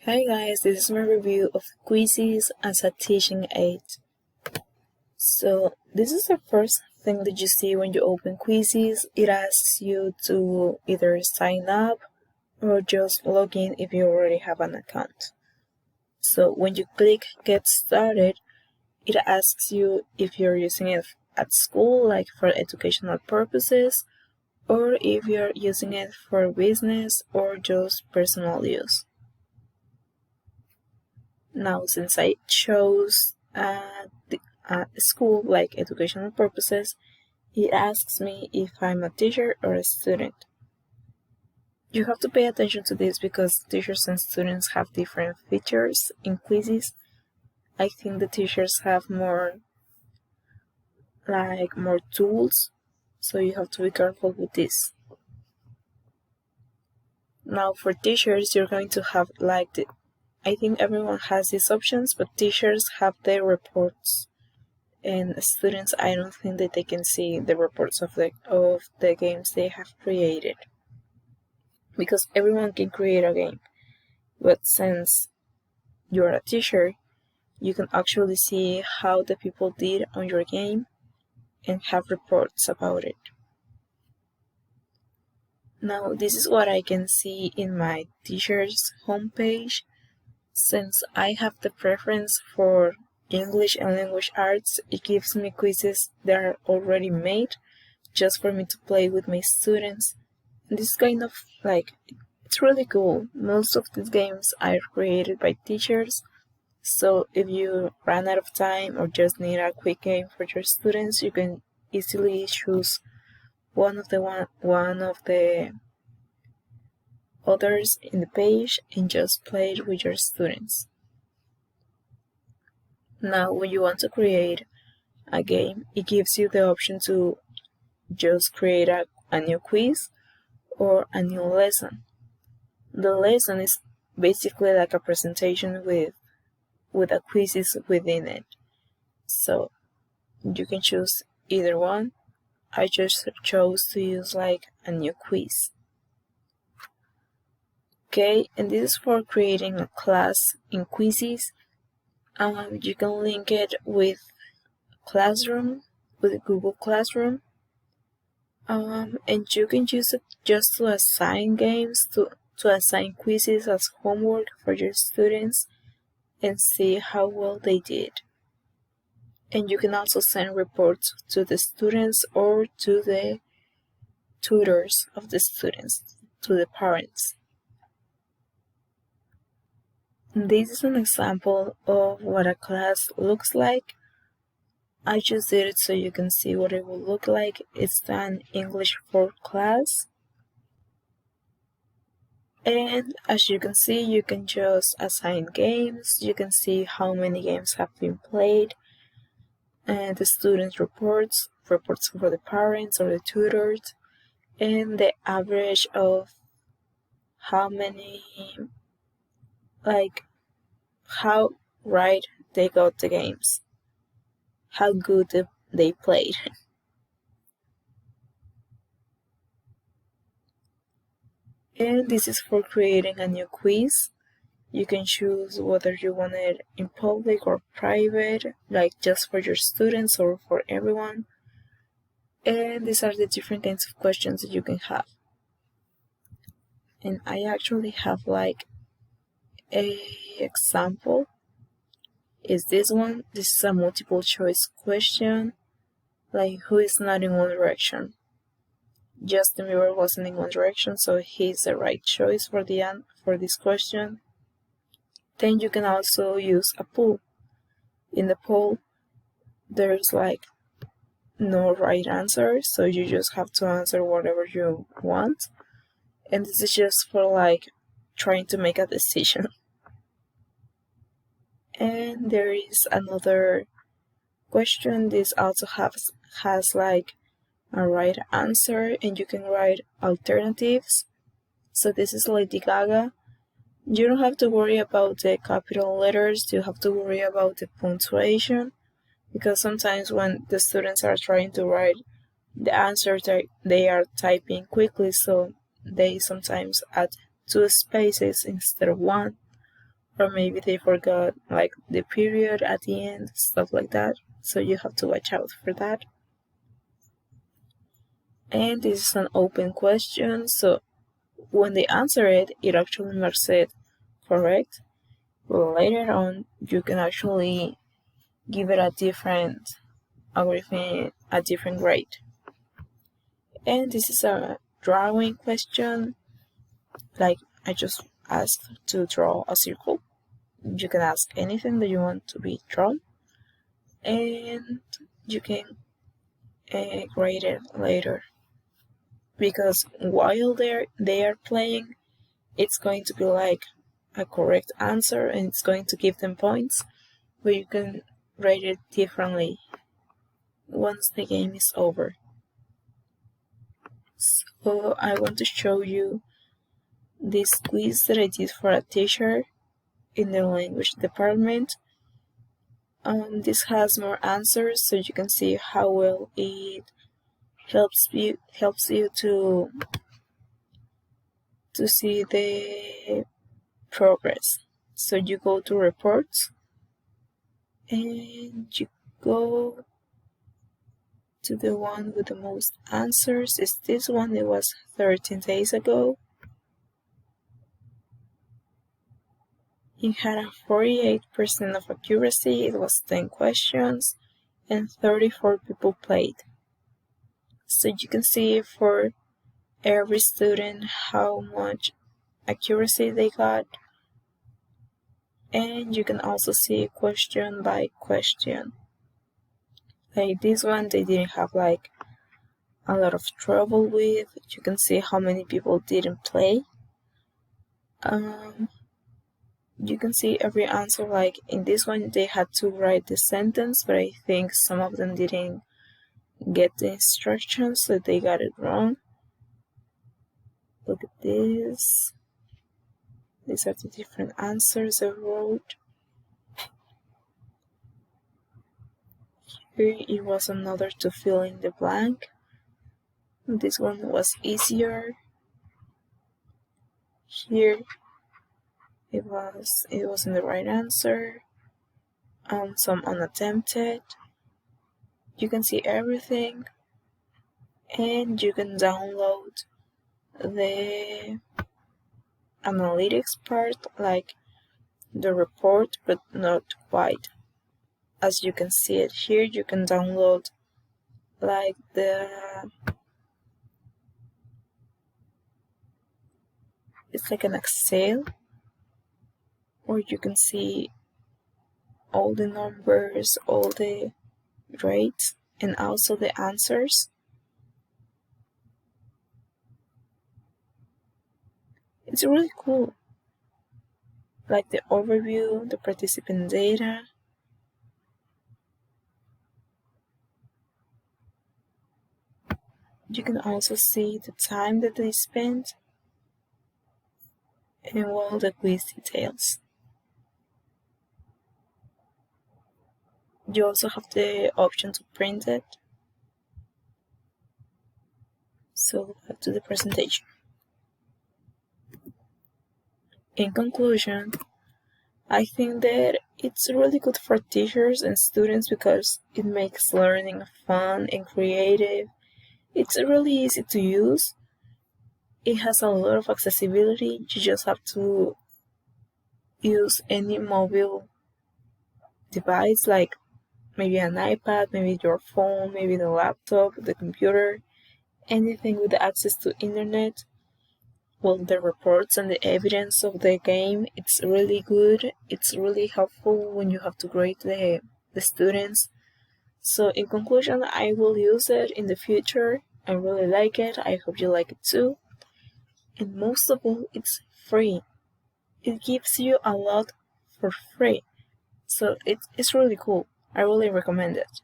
Hi guys, this is my review of Quizizz as a teaching aid. So this is the first thing that you see when you open Quizizz. It asks you to either sign up or just log in if you already have an account. So when you click get started, it asks you if you're using it at school, like for educational purposes, or if you're using it for business or just personal use. Now, since I chose school, like educational purposes, it asks me if I'm a teacher or a student. You have to pay attention to this because teachers and students have different features in Quizizz. I think the teachers have more tools, so you have to be careful with this. Now, for teachers, you're going to have I think everyone has these options, but teachers have their reports, and students, I don't think that they can see the reports of the games they have created, because everyone can create a game, but since you're a teacher, you can actually see how the people did on your game and have reports about it. Now, this is what I can see in my teacher's homepage. Since I have the preference for English and language arts, it gives me quizzes that are already made just for me to play with my students. And this is kind of it's really cool. Most of these games are created by teachers, so if you run out of time or just need a quick game for your students, you can easily choose one of the others in the page and just play it with your students. Now, when you want to create a game, it gives you the option to just create a new quiz or a new lesson. The lesson is basically like a presentation with a quizzes within it. So you can choose either one. I just chose to use like a new quiz. Okay, and this is for creating a class in Quizizz. You can link it with Classroom, with Google Classroom, and you can use it just to assign games, to assign quizzes as homework for your students and see how well they did. And you can also send reports to the students or to the tutors of the students, to the parents. This is an example of what a class looks like. I just did it so you can see what it will look like. It's an English 4 class. And as you can see, you can just assign games. You can see how many games have been played. And the students' reports for the parents or the tutors. And the average of how many, how right they got the games, how good they played. And this is for creating a new quiz. You can choose whether you want it in public or private, like just for your students or for everyone. And these are the different kinds of questions that you can have. And I actually have like a example. Is this one? This is a multiple choice question, like who is not in One Direction? Justin Bieber wasn't in One Direction, so he's the right choice for this question. Then you can also use a poll. In the poll, there's like no right answer, so you just have to answer whatever you want. And this is just for trying to make a decision. And there is another question. This also has like a right answer, and you can write alternatives. So this is Lady Gaga. You don't have to worry about the capital letters, you have to worry about the punctuation, because sometimes when the students are trying to write the answers, they are typing quickly, so they sometimes add 2 spaces instead of 1, or maybe they forgot like the period at the end, stuff like that. So you have to watch out for that. And this is an open question, so when they answer it, it actually marks it correct. But later on, you can actually give it a different algorithm, a different grade. And this is a drawing question. Like I just asked to draw a circle. You can ask anything that you want to be drawn, and you can grade it later. Because while they are playing, it's going to be like a correct answer and it's going to give them points, but you can rate it differently once the game is over. So I want to show you this quiz that I did for a teacher in the language department. This has more answers, so you can see how well it helps you to see the progress. So you go to reports and you go to the one with the most answers. Is this one? It was 13 days ago. It had a 48% of accuracy. It was 10 questions and 34 people played. So you can see for every student how much accuracy they got, and you can also see question by question. Like this one, they didn't have like a lot of trouble with. You can see how many people didn't play. You can see every answer. Like in this one, they had to write the sentence, but I think some of them didn't get the instructions, so they got it wrong. Look at this. These are the different answers I wrote. Here it was another to fill in the blank. This one was easier. Here it wasn't the right answer. Some unattempted. You can see everything, and you can download the analytics part, like the report, but not quite. As you can see it here, you can download like it's like an Excel, or you can see all the numbers, all the grades, and also the answers. It's really cool. Like the overview, the participant data. You can also see the time that they spent and all the quiz details. You also have the option to print it. So back to the presentation. In conclusion, I think that it's really good for teachers and students because it makes learning fun and creative. It's really easy to use. It has a lot of accessibility. You just have to use any mobile device, like maybe an iPad, maybe your phone, maybe the laptop, the computer, anything with access to internet. Well, the reports and the evidence of the game, it's really good. It's really helpful when you have to grade the students. So in conclusion, I will use it in the future. I really like it. I hope you like it too. And most of all, it's free. It gives you a lot for free. So it's really cool. I really recommend it.